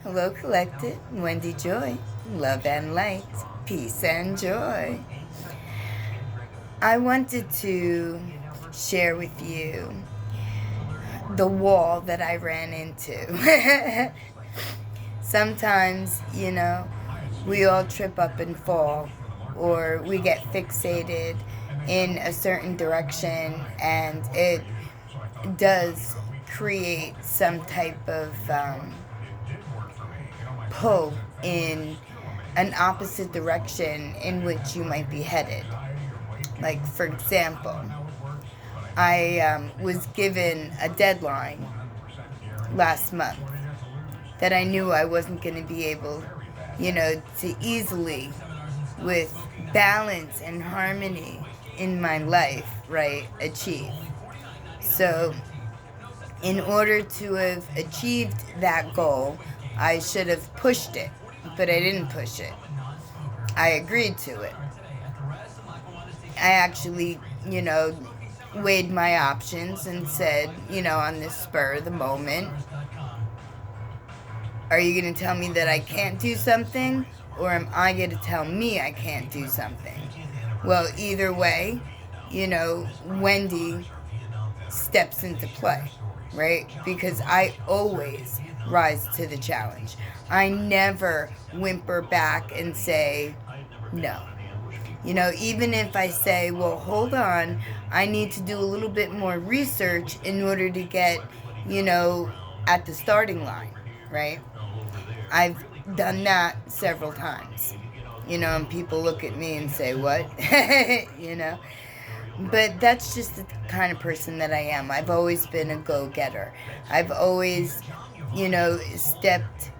Hello, Collected. Wendy Joy. Love and light. Peace and joy. I wanted to share with you the wall that I ran into. Sometimes, we all trip up and fall, or we get fixated in a certain direction, and it does create some type of pull in an opposite direction in which you might be headed. Like, for example, I was given a deadline last month that I knew I wasn't going to be able, to easily, with balance and harmony in my life, right, achieve. So, in order to have achieved that goal, I should have pushed it, but I didn't push it. I agreed to it. I actually, weighed my options and said, on this spur of the moment, are you going to tell me that I can't do something, or am I going to tell me I can't do something? Well, either way, Wendy steps into play, right? Because I always rise to the challenge. I never whimper back and say no. Even if I say, well, hold on, I need to do a little bit more research in order to get, at the starting line, right? I've done that several times, and people look at me and say, what? But that's just the kind of person that I am. I've always been a go-getter. I've always, stepped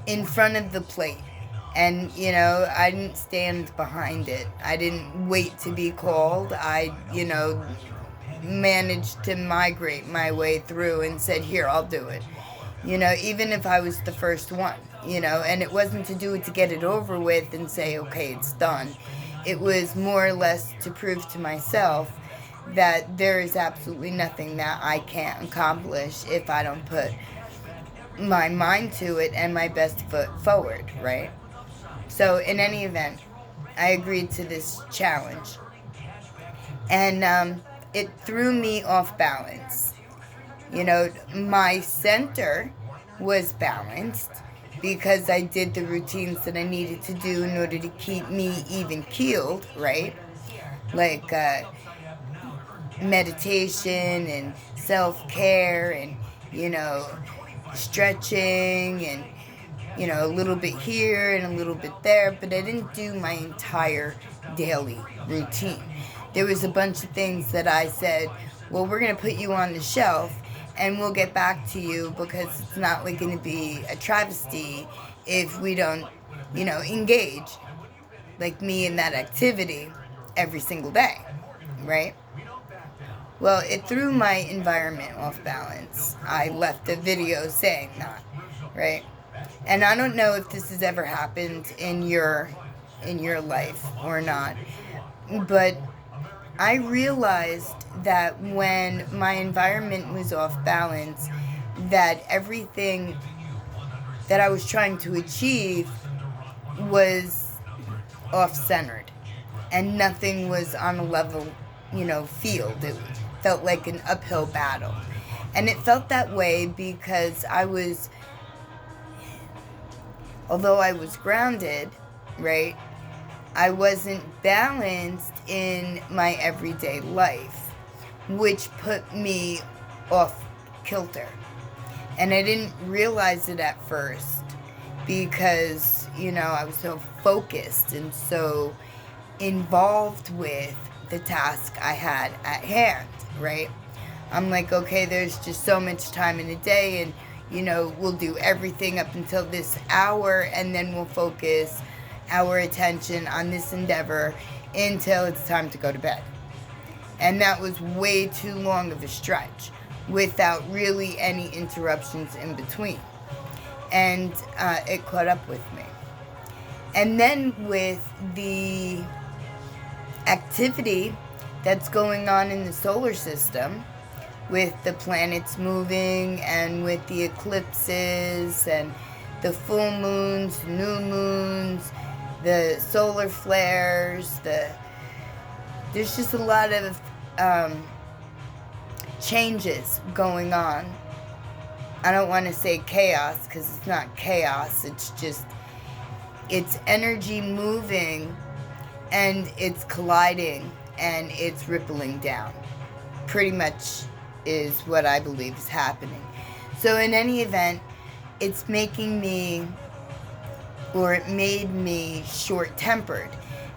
in front of the plate. And, I didn't stand behind it. I didn't wait to be called. I, managed to migrate my way through and said, here, I'll do it. Even if I was the first one, and it wasn't to do it to get it over with and say, okay, it's done. It was more or less to prove to myself that there is absolutely nothing that I can't accomplish if I don't put my mind to it and my best foot forward, right? So in any event, I agreed to this challenge. And it threw me off balance. My center was balanced because I did the routines that I needed to do in order to keep me even keeled, right? Like meditation and self-care and, stretching and, a little bit here and a little bit there, but I didn't do my entire daily routine. There was a bunch of things that I said, well, we're going to put you on the shelf and we'll get back to you because it's not like going to be a travesty if we don't, engage like me in that activity every single day, right? Well, it threw my environment off balance. I left a video saying that, right? And I don't know if this has ever happened in your life or not, but I realized that when my environment was off balance, that everything that I was trying to achieve was off-centered, and nothing was on a level, field. It felt like an uphill battle. And it felt that way because although I was grounded, right, I wasn't balanced in my everyday life, which put me off kilter. And I didn't realize it at first because, I was so focused and so involved with the task I had at hand, right? I'm like, okay, there's just so much time in a day, and we'll do everything up until this hour, and then we'll focus our attention on this endeavor until it's time to go to bed. And that was way too long of a stretch without really any interruptions in between. And it caught up with me. And then with the activity that's going on in the solar system, with the planets moving and with the eclipses and the full moons, new moons, the solar flares, there's just a lot of changes going on. I don't want to say chaos, because it's not chaos, it's energy moving, and it's colliding, and it's rippling down. Pretty much is what I believe is happening. So in any event, it's making me, or it made me short-tempered.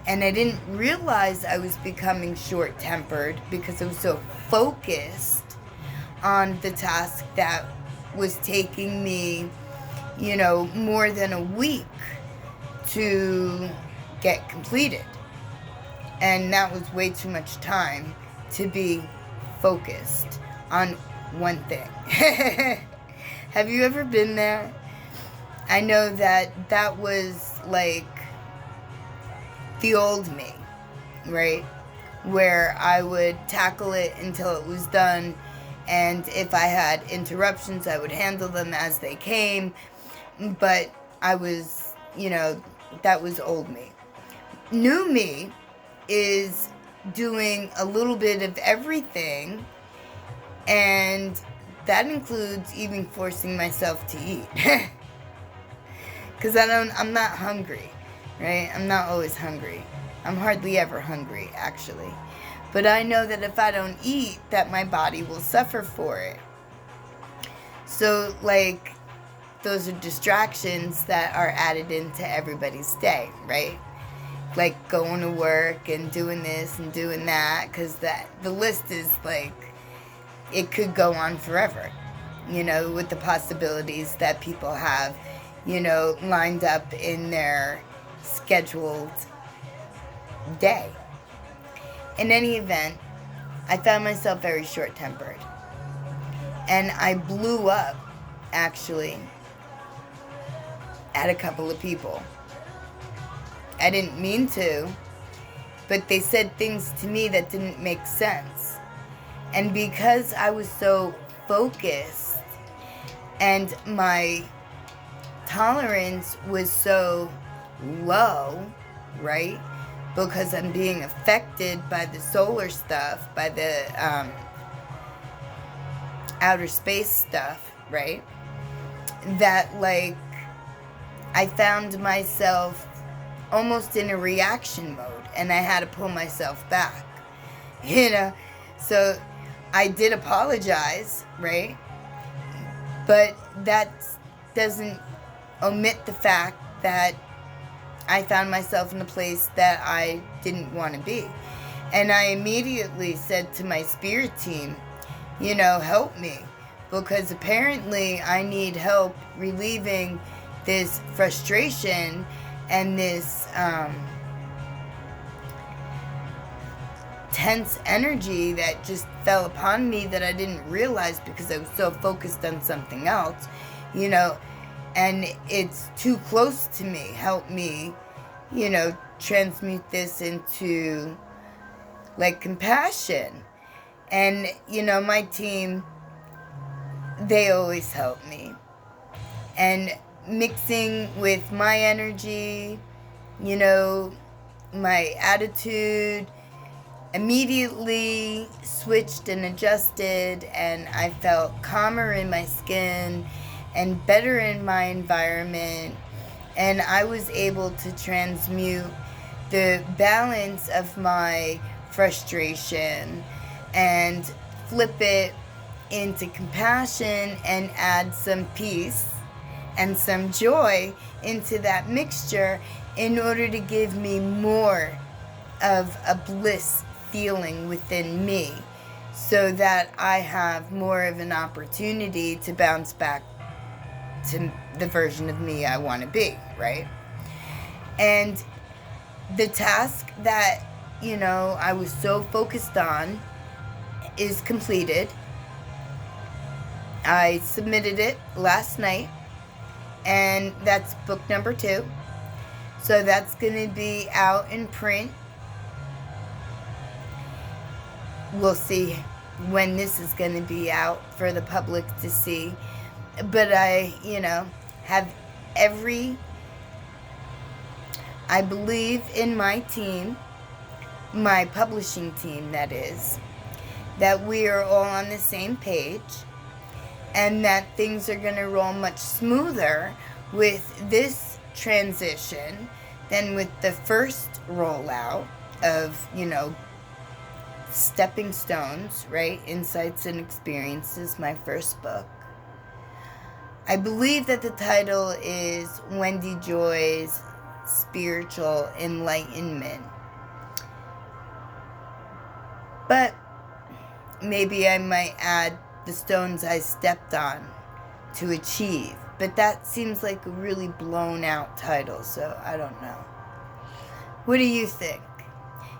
And I didn't realize I was becoming short-tempered because I was so focused on the task that was taking me, more than a week to get completed. And that was way too much time to be focused on one thing. Have you ever been there? I know that was like the old me, right? Where I would tackle it until it was done, and if I had interruptions, I would handle them as they came. But I was, that was old me. New me is doing a little bit of everything, and that includes even forcing myself to eat. Because I'm not hungry, right? I'm not always hungry. I'm hardly ever hungry, actually. But I know that if I don't eat, that my body will suffer for it. So, those are distractions that are added into everybody's day, right? Like going to work and doing this and doing that, because the list is it could go on forever, with the possibilities that people have, lined up in their scheduled day. In any event, I found myself very short-tempered. And I blew up, actually, at a couple of people. I didn't mean to, but they said things to me that didn't make sense. And because I was so focused and my tolerance was so low, right? Because I'm being affected by the solar stuff, by the outer space stuff, right? That I found myself almost in a reaction mode, and I had to pull myself back, So I did apologize, right? But that doesn't omit the fact that I found myself in a place that I didn't want to be. And I immediately said to my spirit team, help me. Because apparently I need help relieving this frustration and this tense energy that just fell upon me that I didn't realize because I was so focused on something else, and it's too close to me. Help me, transmute this into compassion. And, my team, they always help me. And mixing with my energy, my attitude, immediately switched and adjusted, and I felt calmer in my skin and better in my environment, and I was able to transmute the balance of my frustration and flip it into compassion and add some peace and some joy into that mixture in order to give me more of a bliss feeling within me, so that I have more of an opportunity to bounce back to the version of me I want to be, right? And the task that, I was so focused on is completed. I submitted it last night, and that's book number 2. So that's going to be out in print. We'll see when this is going to be out for the public to see. But I, have I believe in my team, my publishing team, that is, that we are all on the same page and that things are going to roll much smoother with this transition than with the first rollout of, Stepping Stones, right? Insights and Experiences, my first book. I believe that the title is Wendy Joy's Spiritual Enlightenment. But maybe I might add the stones I stepped on to achieve. But that seems like a really blown out title, so I don't know. What do you think?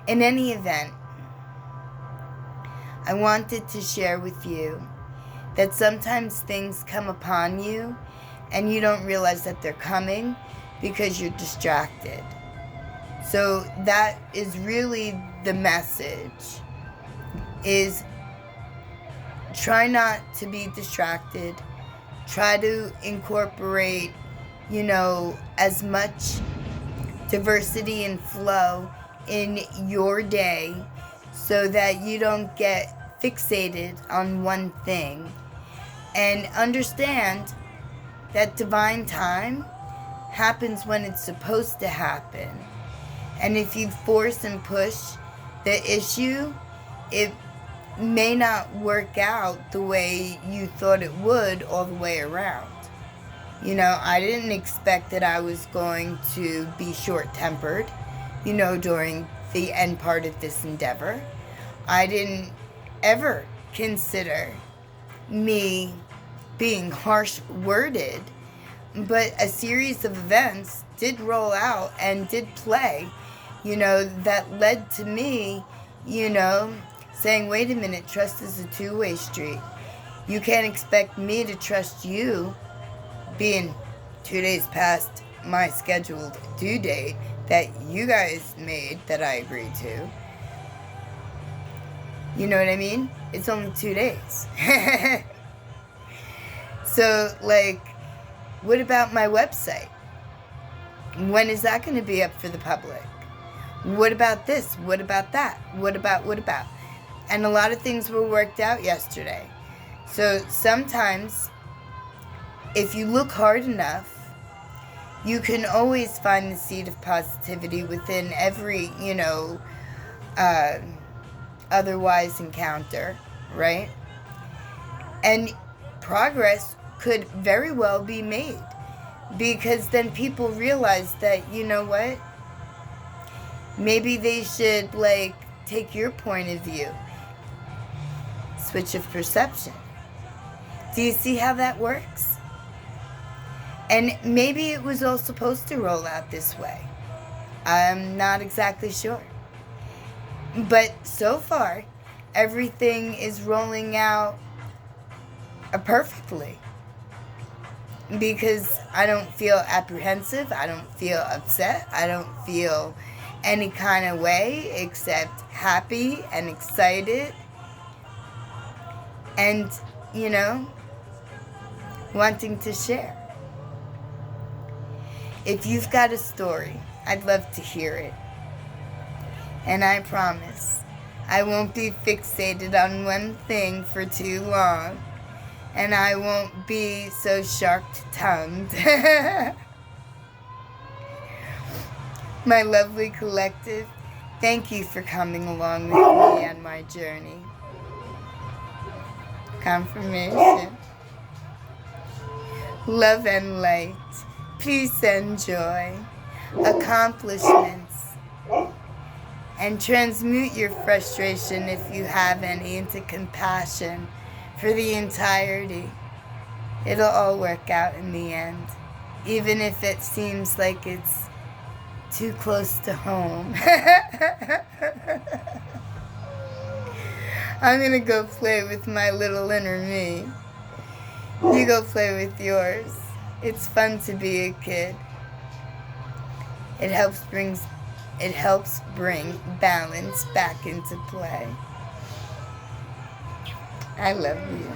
In any event, I wanted to share with you that sometimes things come upon you and you don't realize that they're coming because you're distracted. So that is really the message, is try not to be distracted. Try to incorporate, as much diversity and flow in your day so that you don't get fixated on one thing. And understand that divine time happens when it's supposed to happen. And if you force and push the issue, it may not work out the way you thought it would all the way around. I didn't expect that I was going to be short-tempered, during the end part of this endeavor. I didn't ever consider me being harsh-worded, but a series of events did roll out and did play, that led to me, saying, wait a minute, trust is a two-way street. You can't expect me to trust you being 2 days past my scheduled due date that you guys made that I agreed to. You know what I mean? It's only 2 days. So, what about my website? When is that going to be up for the public? What about this? What about that? What about? And a lot of things were worked out yesterday. So sometimes, if you look hard enough, you can always find the seed of positivity within every, otherwise encounter, right? And progress could very well be made, because then people realize that, what? Maybe they should, take your point of view. Switch of perception. Do you see how that works? And maybe it was all supposed to roll out this way. I'm not exactly sure. But so far, everything is rolling out perfectly. Because I don't feel apprehensive. I don't feel upset. I don't feel any kind of way except happy and excited. And, wanting to share. If you've got a story, I'd love to hear it. And I promise, I won't be fixated on one thing for too long. And I won't be so sharp-tongued. My lovely collective, thank you for coming along with me on my journey. Confirmation. Love and light. Peace and joy. Accomplishments. And transmute your frustration, if you have any, into compassion for the entirety. It'll all work out in the end, even if it seems like it's too close to home. I'm gonna go play with my little inner me. You go play with yours. It's fun to be a kid. It helps bring balance back into play. I love you.